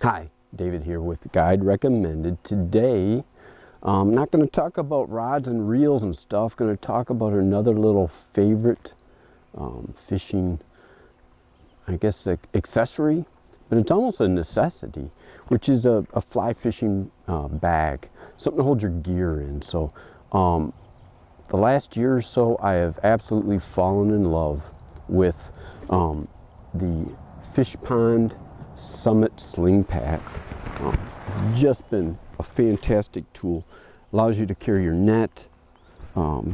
Hi, David here with Guide Recommended. Today, I'm not going to talk about rods and reels and stuff. Going to talk about another little favorite fishing, I guess, accessory, but it's almost a necessity, which is a fly fishing bag, something to hold your gear in. So, the last year or so, I have absolutely fallen in love with the Fishpond Summit Sling Pack. It's just been a fantastic tool. Allows you to carry your net,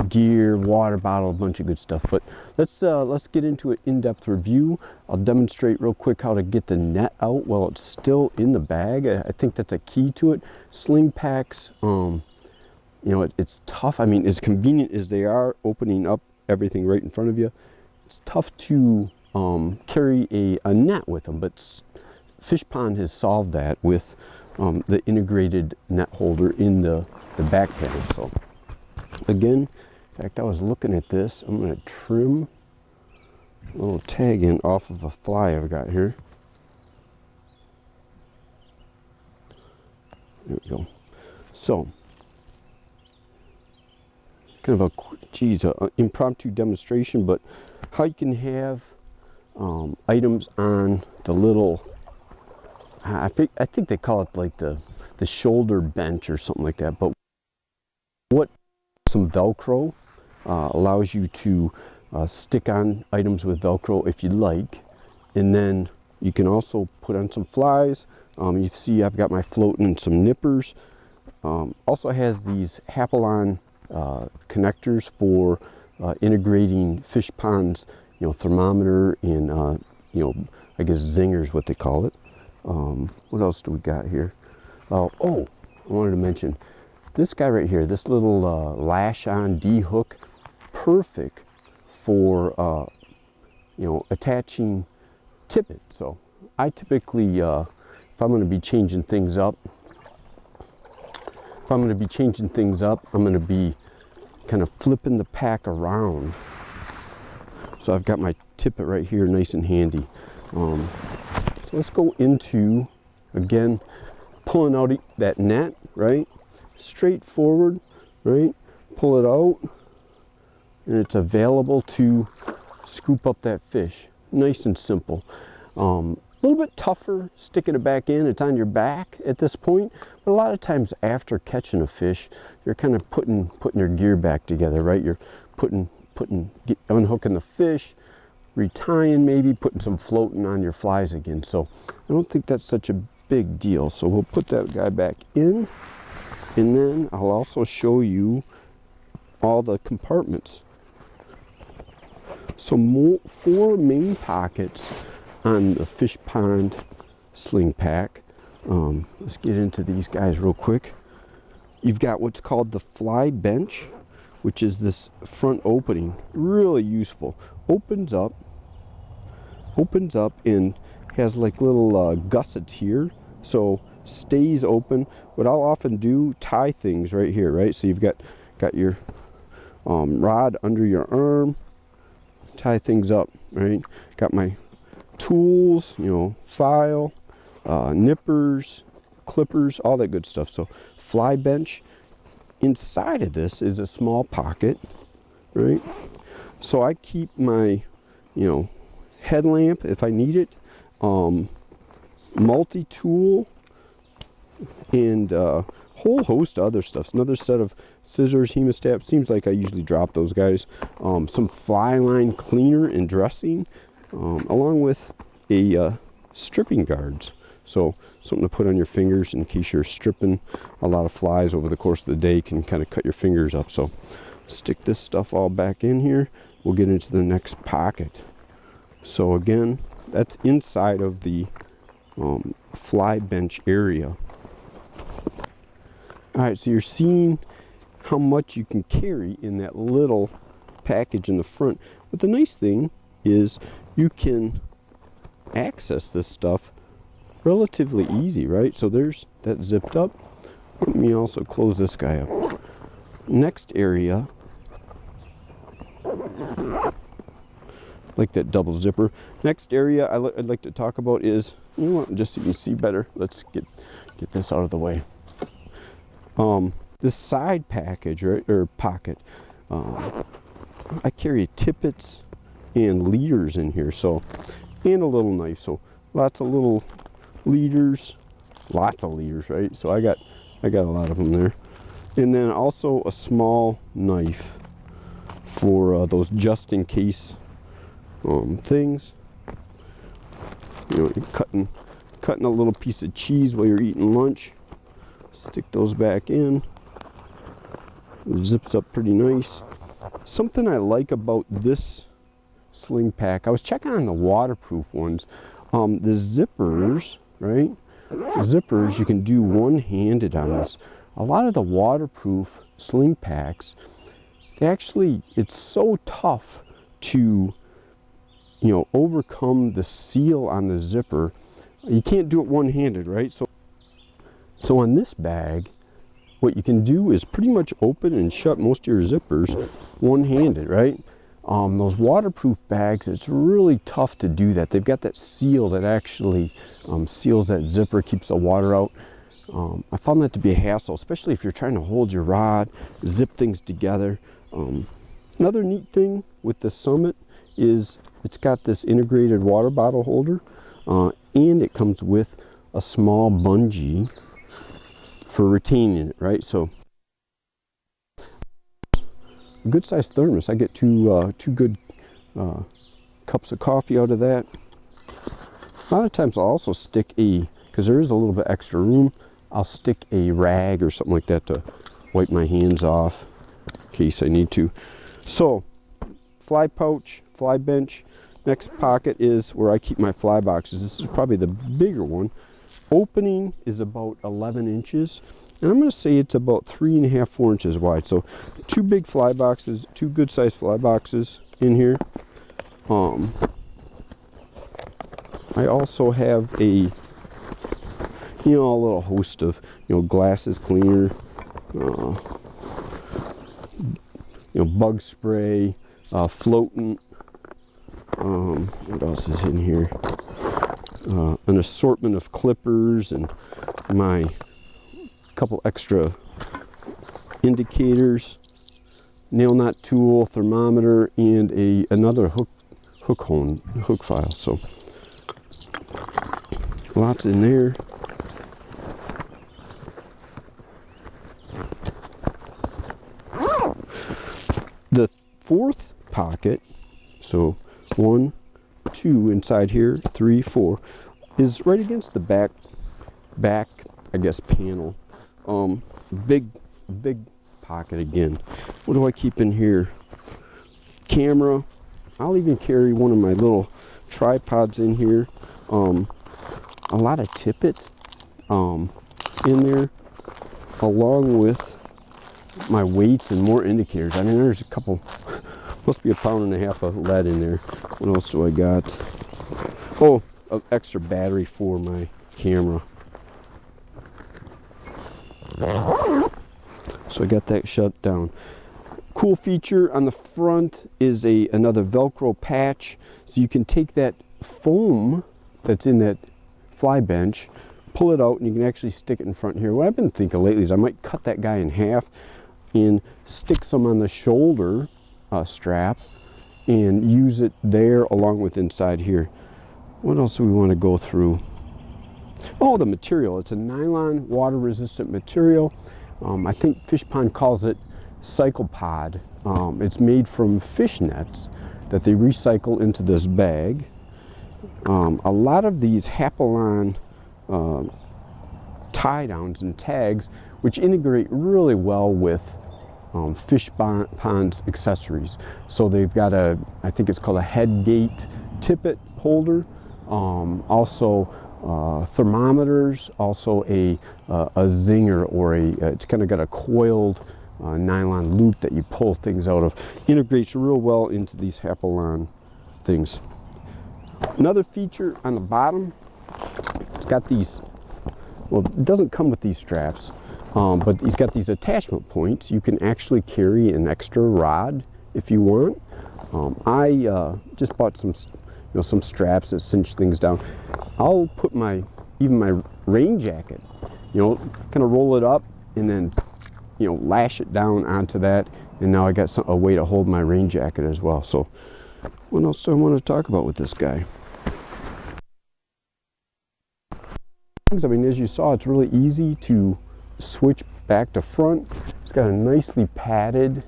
gear, water bottle, a bunch of good stuff. But let's get into an in-depth review. I'll demonstrate real quick how to get the net out while it's still in the bag. I think that's a key to it. Sling packs, you know, it's tough. I mean, as convenient as they are, opening up everything right in front of you, it's tough to carry a net with them. But Fishpond has solved that with the integrated net holder in the back panel. So again, in fact, I was looking at this. I'm going to trim a little tag in off of a fly I've got here. There we go. So kind of a impromptu demonstration, but how you can have items on the little, I think they call it like the shoulder bench or something like that. But what some Velcro allows you to stick on items with Velcro if you like, and then you can also put on some flies. You see I've got my floating and some nippers. Also has these Hapalon connectors for integrating Fishpond's, you know, thermometer and you know, I guess zingers, what they call it. What else do we got here? Oh, I wanted to mention this guy right here, this little lash on D hook, perfect for you know, attaching tippet. So I typically, if I'm going to be changing things up, I'm going to be kind of flipping the pack around. So I've got my tippet right here, nice and handy. So let's go into, again, pulling out that net, right? Straightforward, right? Pull it out, and it's available to scoop up that fish. Nice and simple. A little bit tougher sticking it back in. It's on your back at this point, but a lot of times after catching a fish, you're kind of putting your gear back together, right? You're unhooking the fish, retying, maybe putting some floating on your flies again. So I don't think that's such a big deal. So we'll put that guy back in, and then I'll also show you all the compartments. So four main pockets on the Fishpond Sling Pack. Let's get into these guys real quick. You've got what's called the fly bench, which is this front opening. Really useful. Opens up and has like little gussets here, so stays open. What I'll often do, tie things right here, right? So you've got your rod under your arm, tie things up, right? Got my tools, you know, file, nippers, clippers, all that good stuff. So fly bench. Inside of this is a small pocket, right? So I keep my, you know, headlamp if I need it, multi-tool, and a whole host of other stuff. Another set of scissors, hemostat. Seems like I usually drop those guys. Some fly line cleaner and dressing, along with a stripping guards. So something to put on your fingers in case you're stripping a lot of flies over the course of the day. Can kind of cut your fingers up. So stick this stuff all back in here. We'll get into the next pocket. So again, that's inside of the fly bench area. Alright, so you're seeing how much you can carry in that little package in the front. But the nice thing is you can access this stuff relatively easy, right? So there's that zipped up. Let me also close this guy up. Next area, like that double zipper. Next area I'd like to talk about is you know what, just so you can see better, let's get this out of the way. This side package, right, or pocket, I carry tippets and leaders in here, so, and a little knife, so lots of little leaders, right? So I got a lot of them there, and then also a small knife for those just in case things. You know, you're cutting a little piece of cheese while you're eating lunch. Stick those back in. It zips up pretty nice. Something I like about this sling pack, I was checking on the waterproof ones. The zippers, right? The zippers you can do one-handed on this. A lot of the waterproof sling packs, it's so tough to, you know, overcome the seal on the zipper. You can't do it one-handed, right? So on this bag, what you can do is pretty much open and shut most of your zippers one-handed, right? Those waterproof bags, it's really tough to do that. They've got that seal that actually seals that zipper, keeps the water out. I found that to be a hassle, especially if you're trying to hold your rod, zip things together. Another neat thing with the Summit is it's got this integrated water bottle holder, and it comes with a small bungee for retaining it, right? So a good sized thermos. I get two good cups of coffee out of that. A lot of times I'll also stick because there is a little bit extra room, I'll stick a rag or something like that to wipe my hands off in case I need to. So fly pouch, fly bench. Next pocket is where I keep my fly boxes. This is probably the bigger one. Opening is about 11 inches, and I'm going to say it's about 3.5, 4 inches wide. So two big fly boxes, two good sized fly boxes in here. I also have a little host of, glasses cleaner, bug spray, floatant. What else is in here? An assortment of clippers and my couple extra indicators, nail knot tool, thermometer, and another hook file. So lots in there. The fourth pocket, so 1, 2 inside here, 3, 4, is right against the back, I guess, panel. Big pocket again. What do I keep in here? Camera. I'll even carry one of my little tripods in here. A lot of tippet in there, along with my weights and more indicators. I mean, there's a couple, must be 1.5 pounds of lead in there. What else do I got? Oh, an extra battery for my camera. So I got that shut down. Cool feature on the front is another Velcro patch, so you can take that foam that's in that fly bench, pull it out, and you can actually stick it in front here. What I've been thinking lately is I might cut that guy in half and stick some on the shoulder strap and use it there along with inside here. What else do we want to go through? Oh, the material. It's a nylon water resistant material. I think Fishpond calls it CyclePod. It's made from fish nets that they recycle into this bag. A lot of these Hapalon tie downs and tags, which integrate really well with Fishpond's accessories. So they've got I think it's called a head gate tippet holder, also thermometers, also a zinger, or it's kind of got a coiled nylon loop that you pull things out of. Integrates real well into these Hapalon things. Another feature on the bottom, it's got these, well, it doesn't come with these straps, but he's got these attachment points. You can actually carry an extra rod if you want. I just bought some know, some straps that cinch things down. I'll put even my rain jacket, you know, kind of roll it up and then, you know, lash it down onto that, and now I got a way to hold my rain jacket as well. So what else do I want to talk about with this guy? I mean, as you saw, it's really easy to switch back to front. It's got a nicely padded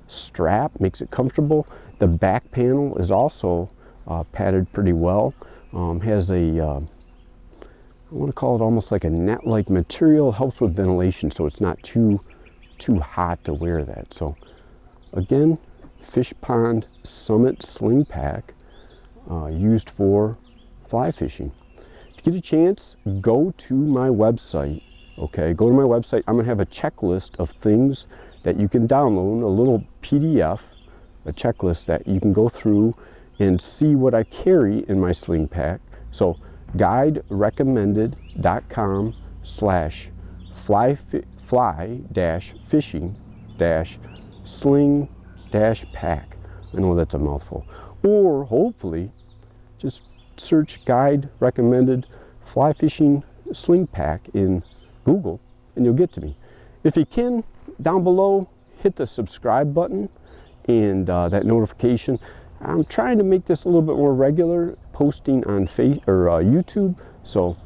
strap, makes it comfortable. The back panel is also padded pretty well. Has a I want to call it almost like a net-like material. Helps with ventilation, so it's not too hot to wear that. So again, Fishpond Summit Sling Pack, used for fly fishing. If you get a chance, go to my website. Okay, go to my website. I'm gonna have a checklist of things that you can download, a little PDF, a checklist that you can go through and see what I carry in my sling pack. So guide-fishing-sling-pack. I know that's a mouthful. Or hopefully just search guide recommended fly fishing sling pack in Google and you'll get to me. If you can, down below, hit the subscribe button and that notification. I'm trying to make this a little bit more regular, posting on YouTube, so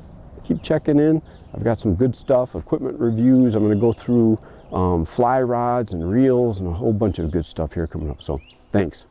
keep checking in. I've got some good stuff, equipment reviews. I'm going to go through fly rods and reels and a whole bunch of good stuff here coming up. So thanks.